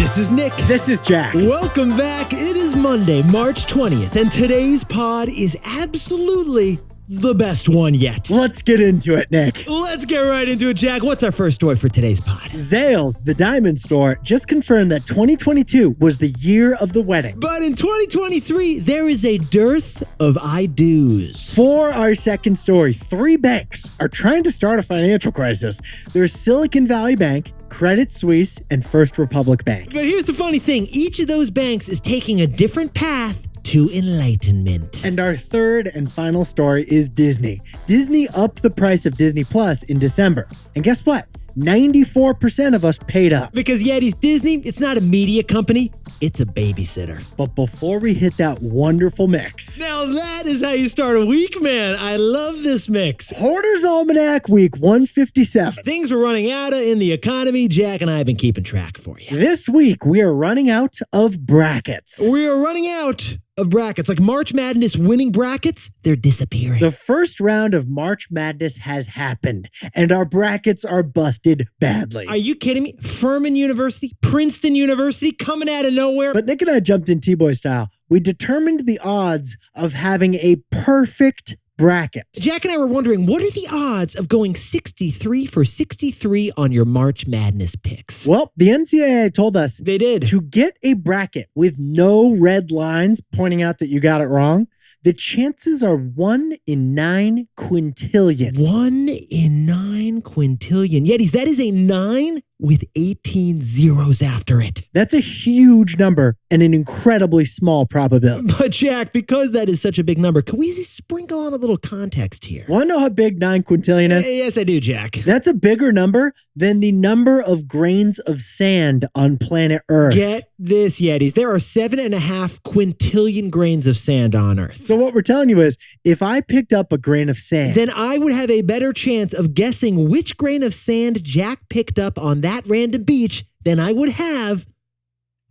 This is Nick. This is Jack. Welcome back. It is Monday, March 20th, and today's pod is absolutely the best one yet. Let's get into it, Nick. Let's get right into it, Jack. What's our first story for today's pod? Zales, the diamond store, just confirmed that 2022 was the year of the wedding. But in 2023, there is a dearth of I do's. For our second story, 3 banks are trying to start a financial crisis. There's Silicon Valley Bank, Credit Suisse, and First Republic Bank. But here's the funny thing. Each of those banks is taking a different path to enlightenment. And our third and final story is Disney. Disney upped the price of Disney Plus in December. And guess what? 94% of us paid up. Because Yetis, Disney, it's not a media company, it's a babysitter. But before we hit that wonderful mix. Now that is how you start a week, man. I love this mix. Hoarder's Almanac Week 157. Things were running out in the economy. Jack and I have been keeping track for you. This week, we are running out of brackets. We are running out of brackets. Like March Madness winning brackets, they're disappearing. The first round of March Madness has happened, and our brackets are busted badly. Are you kidding me? Furman University, Princeton University, coming out of nowhere. But Nick and I jumped in T-Boy style. We determined the odds of having a perfect bracket. Jack and I were wondering, what are the odds of going 63 for 63 on your March Madness picks? Well, the NCAA told us They did. to get a bracket with no red lines pointing out that you got it wrong, the chances are 1 in 9 quintillion. 1 in 9 quintillion. Yetis, that is a 9 with 18 zeros after it. That's a huge number and an incredibly small probability. But Jack, because that is such a big number, can we sprinkle on a little context here? Want to know how big 9 quintillion is? Yes, I do, Jack. That's a bigger number than the number of grains of sand on planet Earth. Get this, Yetis. There are 7.5 quintillion grains of sand on Earth. So what we're telling you is, if I picked up a grain of sand, Then I would have a better chance of guessing which grain of sand Jack picked up on that random beach than I would have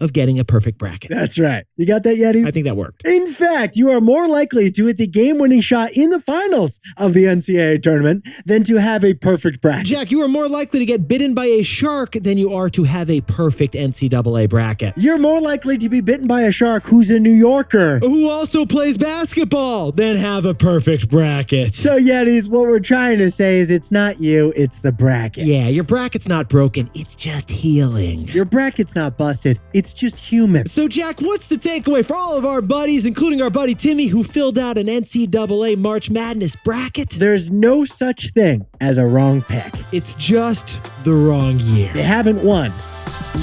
of getting a perfect bracket. That's right. You got that, Yetis? I think that worked. In fact, you are more likely to hit the game-winning shot in the finals of the NCAA tournament than to have a perfect bracket. Jack, you are more likely to get bitten by a shark than you are to have a perfect NCAA bracket. You're more likely to be bitten by a shark who's a New Yorker. Who also plays basketball than have a perfect bracket. So, Yetis, what we're trying to say is it's not you, it's the bracket. Yeah, your bracket's not broken. It's just healing. Your bracket's not busted. It's just human. So, Jack, what's the takeaway for all of our buddies, including our buddy Timmy, who filled out an NCAA March Madness bracket? There's no such thing as a wrong pick. It's just the wrong year. They haven't won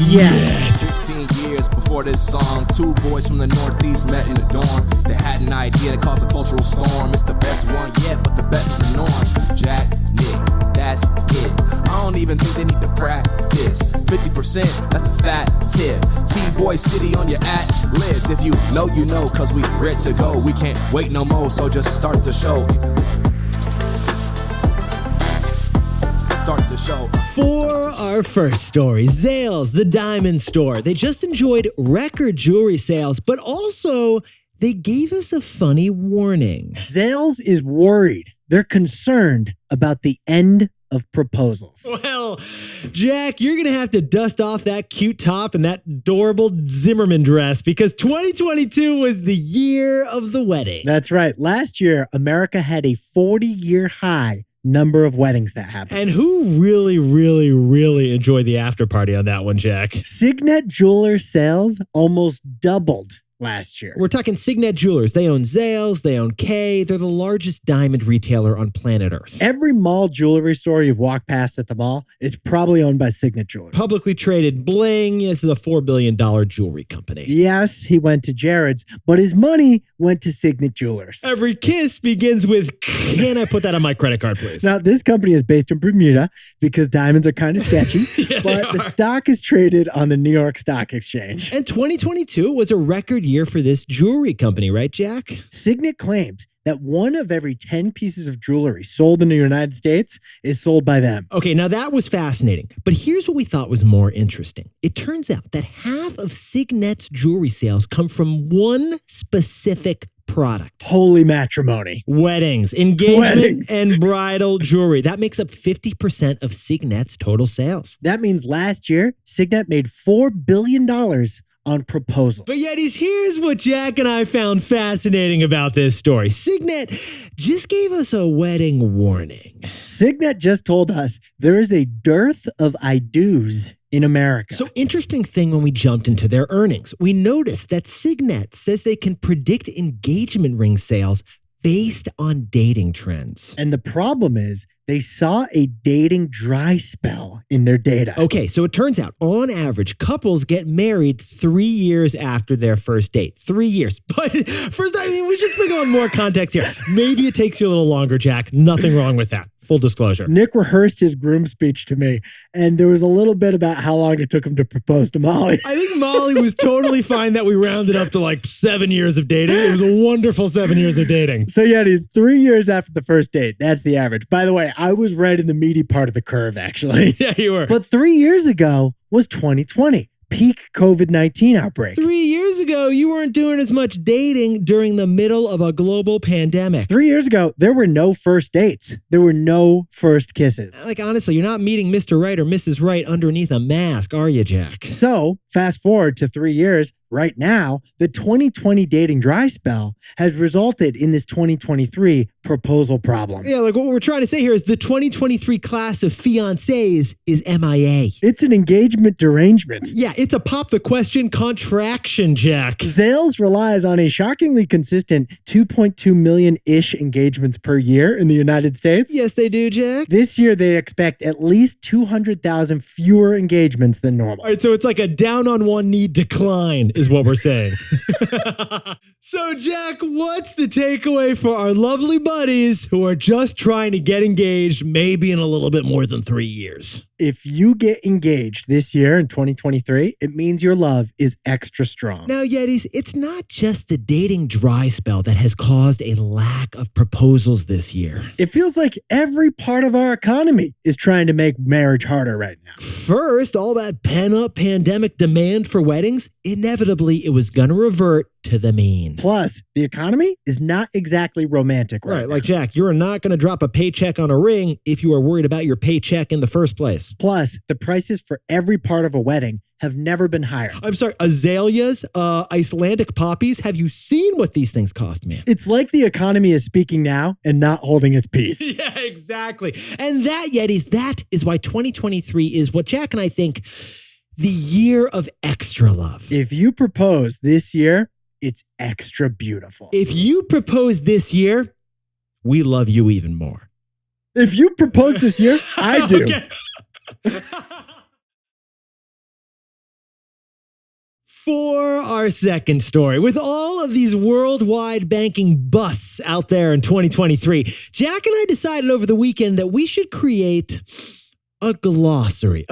yet. 15 years before this song, 2 boys from the Northeast met in the dorm. They had an idea that caused a cultural storm. It's the best one yet, but the best is the norm. Jack, Nick, that's it. I don't even think they need to practice. 50%, that's a fat tip. T-Boy City on your at-list. If you know, cause we ready to go. We can't wait no more, so just start the show. Start the show. For our first story, Zales, the diamond store. They just enjoyed record jewelry sales, but also they gave us a funny warning. Zales is worried. They're concerned about the end of proposals. Well, Jack, you're going to have to dust off that cute top and that adorable Zimmerman dress because 2022 was the year of the wedding. That's right. Last year, America had a 40-year high number of weddings that happened. And who really enjoyed the after party on that one, Jack? Signet Jewelers sales almost doubled last year. We're talking Signet Jewelers. They own Zales, they own Kay. They're the largest diamond retailer on planet Earth. Every mall jewelry store you've walked past at the mall is probably owned by Signet Jewelers. Publicly traded bling. This is a $4 billion jewelry company. Yes, he went to Jared's, but his money went to Signet Jewelers. Every kiss begins with, can I put that on my credit card, please? Now, this company is based in Bermuda because diamonds are kind of sketchy, but the stock is traded on the New York Stock Exchange. And 2022 was a record year for this jewelry company, right, Jack? Signet claims that 1 of every 10 pieces of jewelry sold in the United States is sold by them. Okay, now that was fascinating. But here's what we thought was more interesting. It turns out that half of Signet's jewelry sales come from one specific product. Holy matrimony. Weddings, engagement, Weddings. and bridal jewelry. That makes up 50% of Signet's total sales. That means last year, Signet made $4 billion on proposals. But yet, here's what Jack and I found fascinating about this story. Signet just gave us a wedding warning. Signet just told us there is a dearth of I do's in America. So interesting thing when we jumped into their earnings, we noticed that Signet says they can predict engagement ring sales based on dating trends. And the problem is they saw a dating dry spell in their data. Okay, so it turns out, on average, couples get married 3 years after their first date. 3 years. But first, we should bring on more context here. Maybe it takes you a little longer, Jack. Nothing wrong with that. Full disclosure. Nick rehearsed his groom speech to me, and there was a little bit about how long it took him to propose to Molly. I think Molly was totally fine that we rounded up to like 7 years of dating. It was a wonderful 7 years of dating. So yeah, he's 3 years after the first date. That's the average. By the way, I was right in the meaty part of the curve, actually. Yeah, you were. But 3 years ago was 2020. Peak COVID-19 outbreak. 3 years ago, you weren't doing as much dating during the middle of a global pandemic. 3 years ago, there were no first dates. There were no first kisses. Like, honestly, you're not meeting Mr. Right or Mrs. Right underneath a mask, are you, Jack? So, fast forward to 3 years. Right now, the 2020 dating dry spell has resulted in this 2023 proposal problem. Yeah, like what we're trying to say here is the 2023 class of fiancés is MIA. It's an engagement derangement. Yeah, it's a pop the question contraction, Jack. Zales relies on a shockingly consistent 2.2 million-ish engagements per year in the United States. Yes, they do, Jack. This year, they expect at least 200,000 fewer engagements than normal. All right, so it's like a down on one knee decline is what we're saying. So, Jack, what's the takeaway for our lovely buddies who are just trying to get engaged maybe in a little bit more than 3 years? If you get engaged this year in 2023, it means your love is extra strong. Now, Yetis, it's not just the dating dry spell that has caused a lack of proposals this year. It feels like every part of our economy is trying to make marriage harder right now. First, all that pent-up pandemic demand for weddings, inevitably it was going to revert to the mean. Plus, the economy is not exactly romantic right now. Like Jack, you're not going to drop a paycheck on a ring if you are worried about your paycheck in the first place. Plus, the prices for every part of a wedding have never been higher. I'm sorry, azaleas, Icelandic poppies. Have you seen what these things cost, man? It's like the economy is speaking now and not holding its peace. Yeah, exactly. And that, Yetis, that is why 2023 is what Jack and I think the year of extra love. If you propose this year, it's extra beautiful. If you propose this year, we love you even more. If you propose this year, I do. For our second story, with all of these worldwide banking busts out there in 2023, Jack and I decided over the weekend that we should create a glossary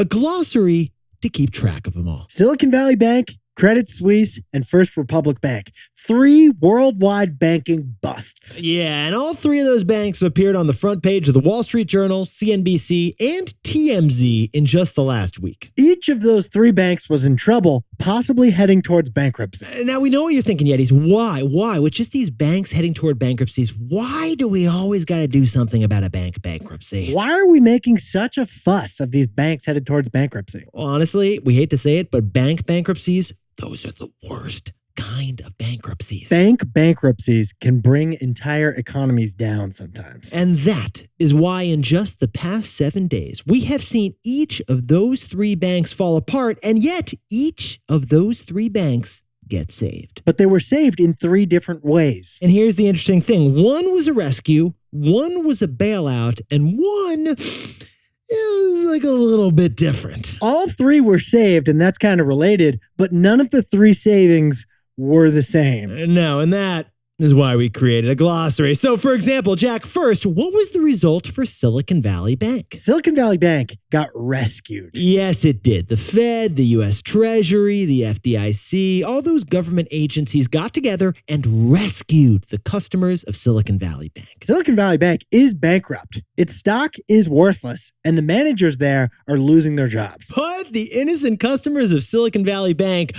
to keep track of them all. Silicon Valley Bank, Credit Suisse, and First Republic Bank. 3 worldwide banking busts. Yeah, and all 3 of those banks appeared on the front page of the Wall Street Journal, CNBC, and TMZ in just the last week. Each of those 3 banks was in trouble, possibly heading towards bankruptcy. Now, we know what you're thinking, Yetis. Why? With just these banks heading toward bankruptcies, why do we always got to do something about a bank bankruptcy? Why are we making such a fuss of these banks headed towards bankruptcy? Honestly, we hate to say it, but bank bankruptcies, those are the worst kind of bankruptcies. Bank bankruptcies can bring entire economies down sometimes. And that is why in just the past 7 days, we have seen each of those 3 banks fall apart, and yet each of those 3 banks get saved. But they were saved in 3 different ways. And here's the interesting thing. One was a rescue, one was a bailout, and one... it was like a little bit different. All 3 were saved, and that's kind of related, but none of the 3 savings were the same. No, and that is why we created a glossary. So, for example, Jack, first, what was the result for Silicon Valley Bank? Silicon Valley Bank got rescued. Yes, it did. The Fed, the U.S. Treasury, the FDIC, all those government agencies got together and rescued the customers of Silicon Valley Bank. Silicon Valley Bank is bankrupt. Its stock is worthless, and the managers there are losing their jobs. But the innocent customers of Silicon Valley Bank...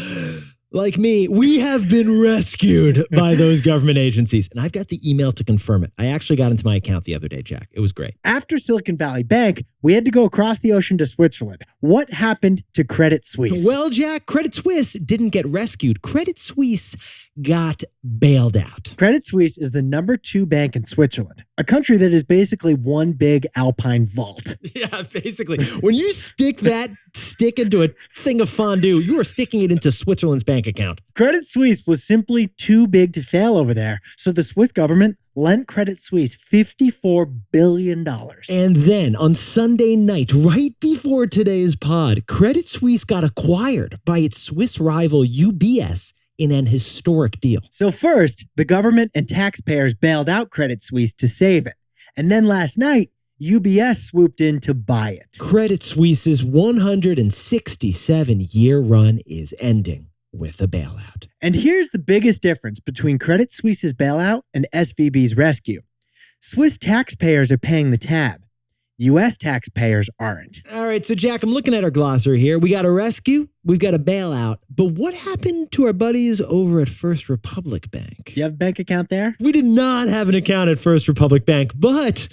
Like me, we have been rescued by those government agencies. And I've got the email to confirm it. I actually got into my account the other day, Jack. It was great. After Silicon Valley Bank, we had to go across the ocean to Switzerland. What happened to Credit Suisse? Well, Jack, Credit Suisse didn't get rescued. Credit Suisse got bailed out. Credit Suisse is the number 2 bank in Switzerland, a country that is basically one big alpine vault. Yeah, basically. When you stick that stick into a thing of fondue, you are sticking it into Switzerland's bank account. Credit Suisse was simply too big to fail over there, so the Swiss government lent Credit Suisse $54 billion. And then on Sunday night, right before today's pod, Credit Suisse got acquired by its Swiss rival UBS in an historic deal. So first, the government and taxpayers bailed out Credit Suisse to save it. And then last night, UBS swooped in to buy it. Credit Suisse's 167-year run is ending with a bailout. And here's the biggest difference between Credit Suisse's bailout and SVB's rescue. Swiss taxpayers are paying the tab. U.S. taxpayers aren't. All right, so Jack, I'm looking at our glossary here. We got a rescue, we've got a bailout, but what happened to our buddies over at First Republic Bank? Do you have a bank account there? We did not have an account at First Republic Bank, but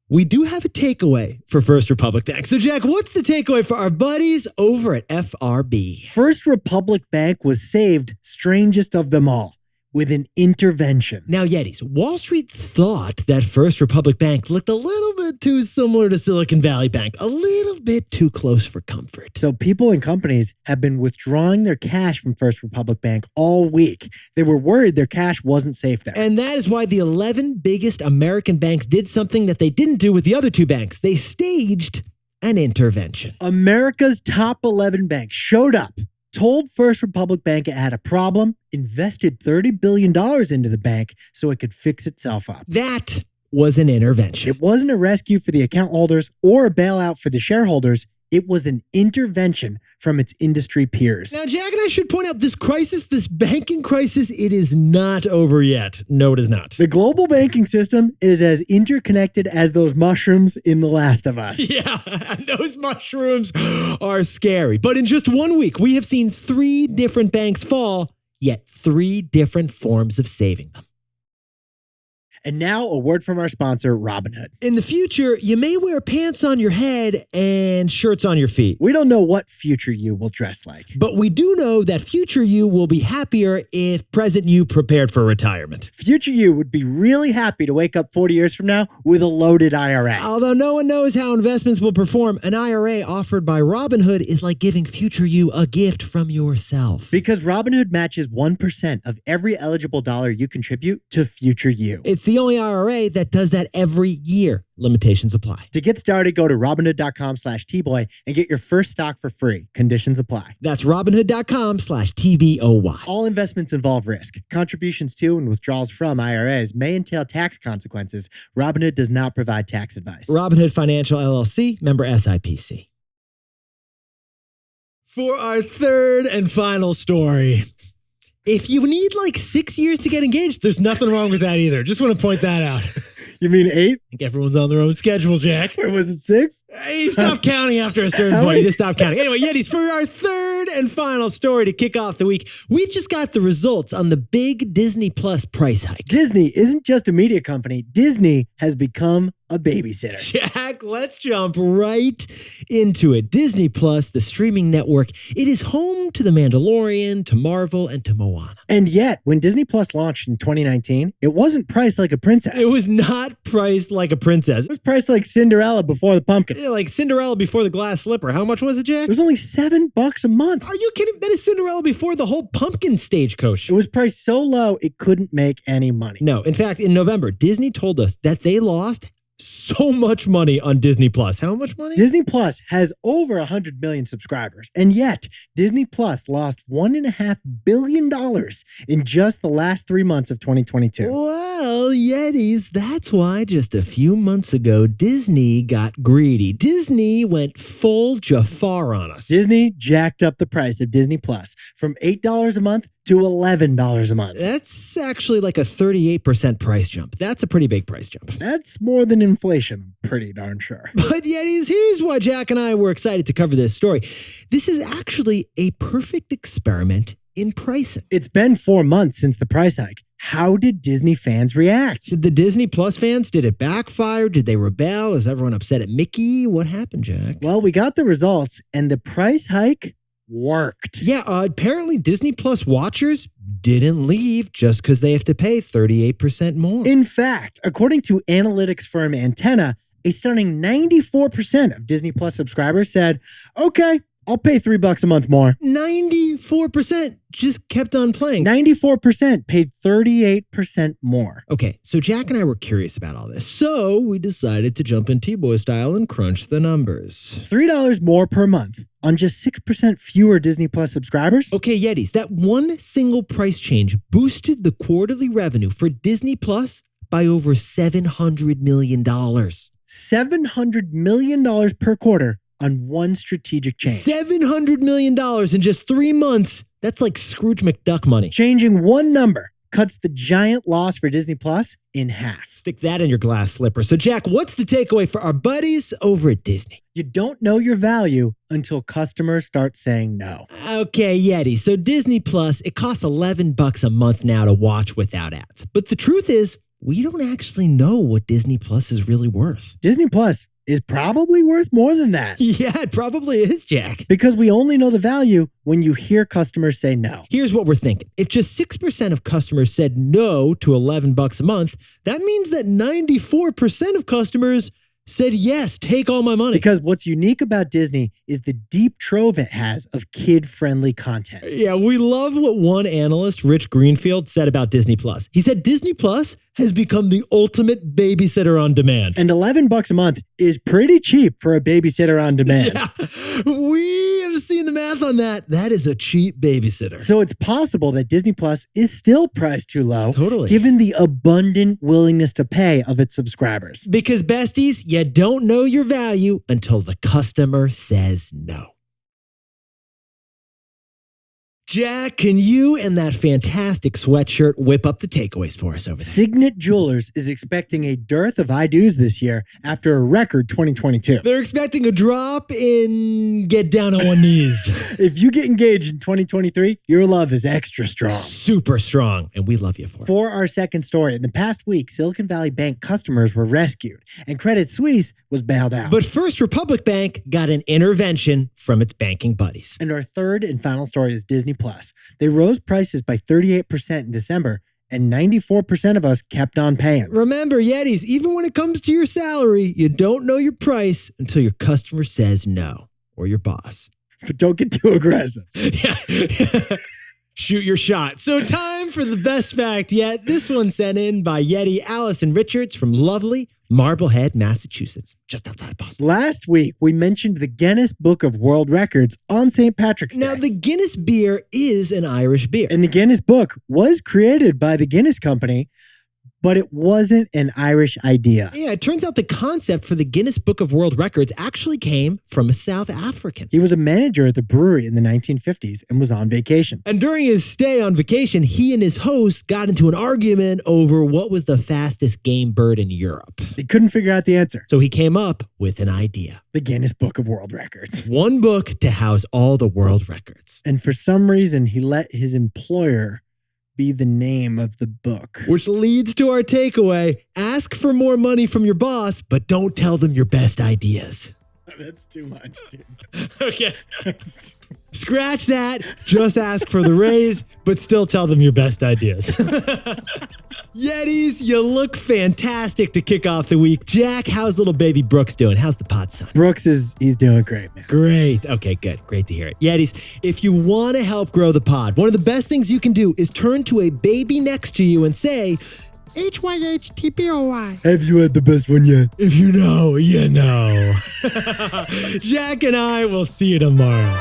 we do have a takeaway for First Republic Bank. So Jack, what's the takeaway for our buddies over at FRB? First Republic Bank was saved, strangest of them all, with an intervention. Now, Yetis, Wall Street thought that First Republic Bank looked a little bit too similar to Silicon Valley Bank, a little bit too close for comfort. So people and companies have been withdrawing their cash from First Republic Bank all week. They were worried their cash wasn't safe there. And that is why the 11 biggest American banks did something that they didn't do with the other 2 banks. They staged an intervention. America's top 11 banks showed up, told First Republic Bank it had a problem, invested $30 billion into the bank so it could fix itself up. That was an intervention. It wasn't a rescue for the account holders or a bailout for the shareholders. It was an intervention from its industry peers. Now, Jack and I should point out this crisis, this banking crisis, it is not over yet. No, it is not. The global banking system is as interconnected as those mushrooms in The Last of Us. Yeah, and those mushrooms are scary. But in just 1 week, we have seen 3 different banks fall, yet 3 different forms of saving them. And now a word from our sponsor, Robinhood. In the future, you may wear pants on your head and shirts on your feet. We don't know what future you will dress like. But we do know that future you will be happier if present you prepared for retirement. Future you would be really happy to wake up 40 years from now with a loaded IRA. Although no one knows how investments will perform, an IRA offered by Robinhood is like giving future you a gift from yourself. Because Robinhood matches 1% of every eligible dollar you contribute to future you. It's the only IRA that does that every year. Limitations apply. To get started, go to Robinhood.com/TBoy and get your first stock for free. Conditions apply. That's Robinhood.com/TBOY. All investments involve risk. Contributions to and withdrawals from IRAs may entail tax consequences. Robinhood does not provide tax advice. Robinhood Financial LLC, member SIPC. For our third and final story. If you need like 6 years to get engaged, there's nothing wrong with that either. Just want to point that out. You mean 8? I think everyone's on their own schedule, Jack. Wait, was it 6? You stop counting after a certain point. You just stop counting. Anyway, Yetis, for our third and final story to kick off the week, we just got the results on the big Disney Plus price hike. Disney isn't just a media company. Disney has become a babysitter. Jack, let's jump right into it. Disney Plus, the streaming network, it is home to The Mandalorian, to Marvel, and to Moana. And yet, when Disney Plus launched in 2019, it wasn't priced like a princess. It was not priced like a princess. It was priced like Cinderella before the pumpkin. Yeah, like Cinderella before the glass slipper. How much was it, Jack? It was only $7 a month. Are you kidding? That is Cinderella before the whole pumpkin stagecoach. It was priced so low, it couldn't make any money. No, in fact, in November, Disney told us that they lost so much money on Disney Plus. How much money? Disney Plus has over 100 million subscribers, and yet Disney Plus lost $1.5 billion in just the last 3 months of 2022. Well, Yetis, that's why just a few months ago, Disney got greedy. Disney went full Jafar on us. Disney jacked up the price of Disney Plus from $8 a month to $11 a month. That's actually like a 38% price jump. That's a pretty big price jump. That's more than inflation, I'm pretty darn sure. But Yetis, here's why Jack and I were excited to cover this story. This is actually a perfect experiment in pricing. It's been 4 months since the price hike. How did Disney fans react? Did the Disney Plus fans, did it backfire? Did they rebel? Is everyone upset at Mickey? What happened, Jack? Well, we got the results, and the price hike worked. Yeah, apparently Disney Plus watchers didn't leave just because they have to pay 38% more. In fact, according to analytics firm Antenna, a stunning 94% of Disney Plus subscribers said, okay, I'll pay $3 a month more. 94% just kept on playing. 94% paid 38% more. Okay, so Jack and I were curious about all this, so we decided to jump in T-Boy style and crunch the numbers. $3 more per month on just 6% fewer Disney Plus subscribers. Okay, Yetis, that one single price change boosted the quarterly revenue for Disney Plus by over $700 million. $700 million per quarter on one strategic change. $700 million in just 3 months. That's like Scrooge McDuck money. Changing one number cuts the giant loss for Disney Plus in half. Stick that in your glass slipper. So, Jack, what's the takeaway for our buddies over at Disney? You don't know your value until customers start saying no. Okay, Yeti. So Disney Plus, it costs $11 a month now to watch without ads. But the truth is, we don't actually know what Disney Plus is really worth. Disney Plus is probably worth more than that. Yeah, it probably is, Jack. Because we only know the value when you hear customers say no. Here's what we're thinking. If just 6% of customers said no to $11 a month, that means that 94% of customers said yes, take all my money. Because what's unique about Disney is the deep trove it has of kid-friendly content. Yeah, we love what one analyst, Rich Greenfield, said about Disney Plus. He said Disney Plus has become the ultimate babysitter on demand. And $11 a month is pretty cheap for a babysitter on demand. Yeah, we have seen the math on that. That is a cheap babysitter. So it's possible that Disney Plus is still priced too low, Totally. given the abundant willingness to pay of its subscribers. Because besties, you don't know your value until the customer says no. Jack, can you and that fantastic sweatshirt whip up the takeaways for us over there? Signet Jewelers is expecting a dearth of I-dos this year after a record 2022. They're expecting a drop in get down on one knees. If you get engaged in 2023, your love is extra strong. Super strong, and we love you for it. For our second story, in the past week, Silicon Valley Bank customers were rescued and Credit Suisse was bailed out. But First Republic Bank got an intervention from its banking buddies. And our third and final story is Disney Plus. They rose prices by 38% in December, and 94% of us kept on paying. Remember, Yetis, even when it comes to your salary, you don't know your price until your customer says no, or your boss. But don't get too aggressive. Yeah. Shoot your shot. So time for the best fact yet. This one sent in by Yeti Allison Richards from lovely Marblehead, Massachusetts, just outside of Boston. Last week, we mentioned the Guinness Book of World Records on St. Patrick's Day. Now, the Guinness beer is an Irish beer. And the Guinness Book was created by the Guinness Company, but it wasn't an Irish idea. Yeah, it turns out the concept for the Guinness Book of World Records actually came from a South African. He was a manager at the brewery in the 1950s and was on vacation. And during his stay on vacation, he and his host got into an argument over what was the fastest game bird in Europe. They couldn't figure out the answer. So he came up with an idea. The Guinness Book of World Records. One book to house all the world records. And for some reason, he let his employer be the name of the book. Which leads to our takeaway. Ask for more money from your boss, but don't tell them your best ideas. That's too much, dude. Okay. Scratch that. Just ask for the raise, but still tell them your best ideas. Yetis, you look fantastic to kick off the week. Jack, how's little baby Brooks doing? How's the pod son? Brooks he's doing great, man. Great. Okay, good. Great to hear it. Yetis, if you want to help grow the pod, one of the best things you can do is turn to a baby next to you and say, HYHTPOY. Have you had the best one yet? If you know, you know. Jack and I will see you tomorrow.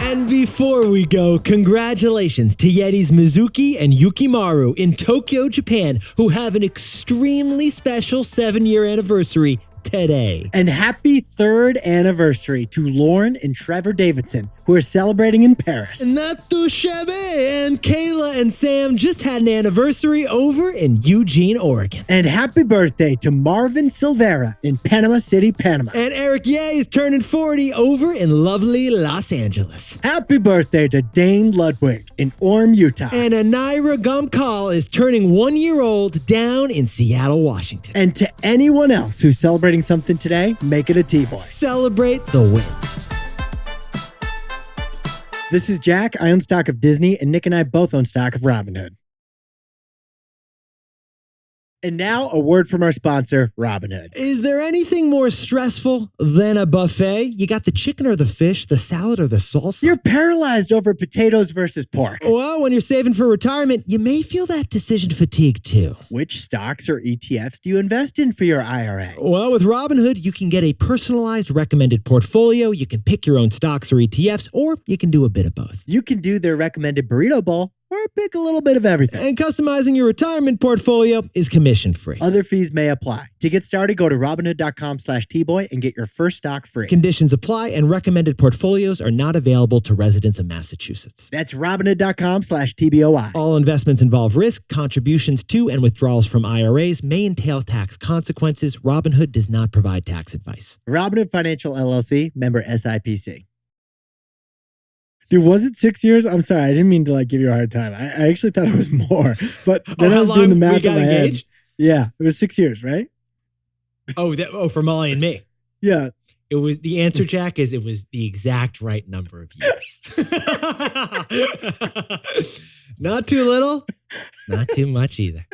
And before we go, congratulations to Yetis Mizuki and Yukimaru in Tokyo, Japan, who have an extremely special 7-year anniversary today. And happy 3rd anniversary to Lauren and Trevor Davidson, who are celebrating in Paris. Not too shabby. And Kayla and Sam just had an anniversary over in Eugene, Oregon. And happy birthday to Marvin Silvera in Panama City, Panama. And Eric Ye is turning 40 over in lovely Los Angeles. Happy birthday to Dane Ludwig in Orem, Utah. And Anira Gumkal is turning 1 year old down in Seattle, Washington. And to anyone else who's celebrating something today, make it a T-boy. Celebrate the wins. This is Jack. I own stock of Disney, and Nick and I both own stock of Robinhood. And now, a word from our sponsor, Robinhood. Is there anything more stressful than a buffet? You got the chicken or the fish, the salad or the salsa? You're paralyzed over potatoes versus pork. Well, when you're saving for retirement, you may feel that decision fatigue too. Which stocks or ETFs do you invest in for your IRA? Well, with Robinhood, you can get a personalized recommended portfolio. You can pick your own stocks or ETFs, or you can do a bit of both. You can do their recommended burrito bowl, or pick a little bit of everything. And customizing your retirement portfolio is commission-free. Other fees may apply. To get started, go to Robinhood.com/Tboy and get your first stock free. Conditions apply, and recommended portfolios are not available to residents of Massachusetts. That's Robinhood.com/TBOI. All investments involve risk. Contributions to and withdrawals from IRAs may entail tax consequences. Robinhood does not provide tax advice. Robinhood Financial LLC, member SIPC. Dude, was it 6 years? I'm sorry, I didn't mean to give you a hard time. I actually thought it was more, but then I was doing the math in my head. Yeah, it was 6 years, right? For Molly and me. Yeah. It was the answer, Jack, it was the exact right number of years. Not too little, not too much either.